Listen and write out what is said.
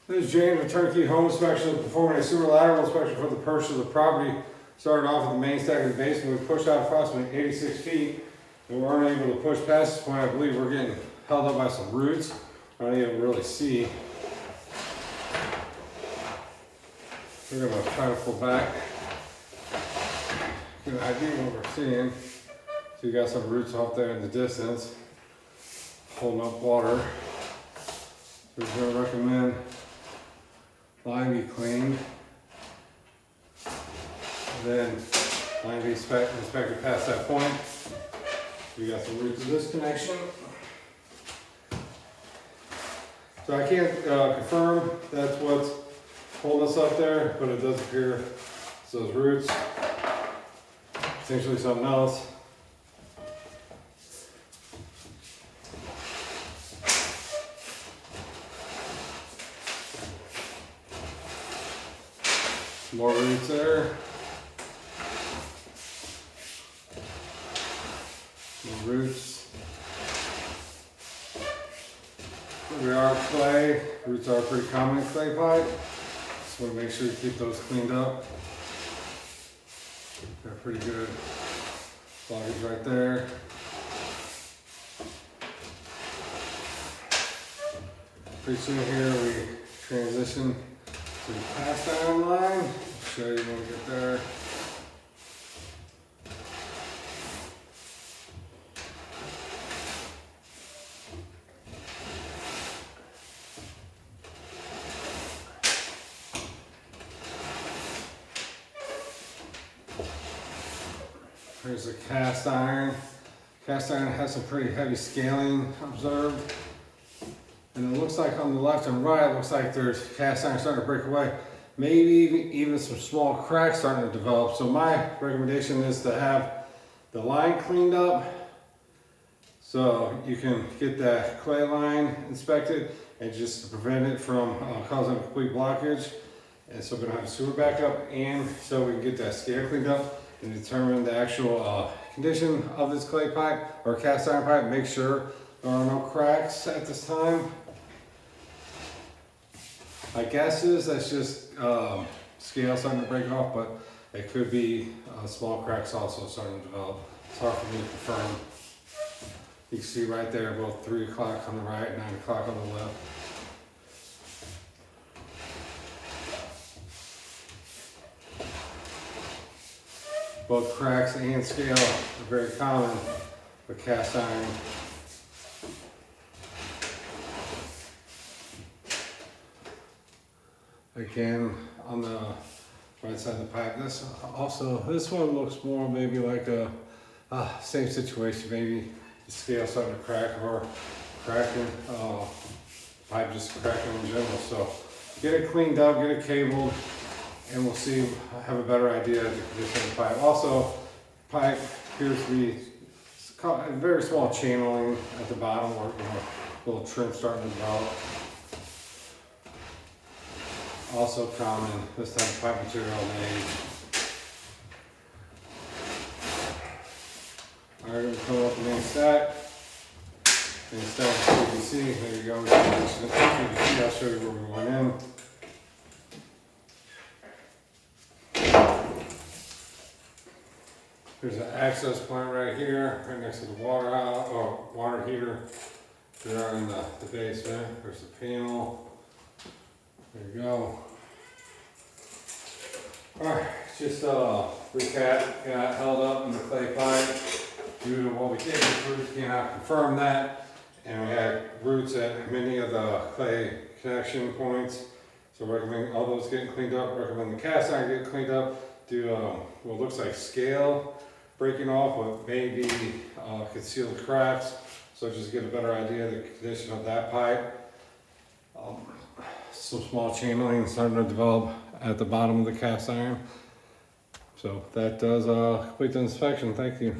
This is James with Turnkey Home Inspection, performing a sewer lateral inspection for the purchase of the property. Started off at the main stack of the basement. We pushed out approximately 86 feet and we weren't able to push past this point. I believe we're getting held up by some roots. I don't even really see. We're going to try to pull back. Get an idea of what we're seeing. So you got some roots off there in the distance, holding up water. So we're going to recommend line be cleaned. Then line be inspected past that point. We got some roots of this connection. So I can't confirm that's what's holding us up there, but it does appear it's those roots. Potentially something else. More roots there. More roots. We are clay. Roots are pretty common in clay pipe. Just want to make sure you keep those cleaned up. They're pretty good. Blockage right there. Pretty soon here we transition to the cast iron line. I'll show you when we get there. Here's the cast iron. Cast iron has some pretty heavy scaling observed. And it looks like on the left and right, it looks like there's cast iron starting to break away. Maybe even some small cracks starting to develop. So my recommendation is to have the line cleaned up so you can get that clay line inspected and just to prevent it from causing a complete blockage. And so we don't have a sewer backup, and so we can get that scale cleaned up and determine the actual condition of this clay pipe or cast iron pipe. Make sure there are no cracks at this time. My guess is that's just scale starting to break off, but it could be small cracks also starting to develop. It's hard for me to confirm. You can see right there both 3 o'clock on the right, 9 o'clock on the left. Both cracks and scale are very common with cast iron. Again, on the right side of the pipe, this one looks more maybe like a same situation. Maybe the scale starting to crack or cracking, pipe just cracking in general. So get it cleaned up, get it cabled, and we'll see, have a better idea of the condition of the pipe. Also, pipe appears to be a very small channeling at the bottom, or little trim starting to develop. Also common, this type of pipe material in age. Alright, we're going to come up the main stack. Main stack is PVC. There you go. PVC. I'll show you where we went in. There's an access point right here, right next to the water heater. We are in the basement. There's the panel. There you go. Alright, just recap, got held up in the clay pipe due to what we did. The roots cannot confirm that. And we had roots at many of the clay connection points. So recommend all those getting cleaned up. Recommend the cast iron getting cleaned up. Do what looks like scale breaking off, but maybe conceal the cracks. So just get a better idea of the condition of that pipe. Some small channeling starting to develop at the bottom of the cast iron. So that does complete the inspection. Thank you.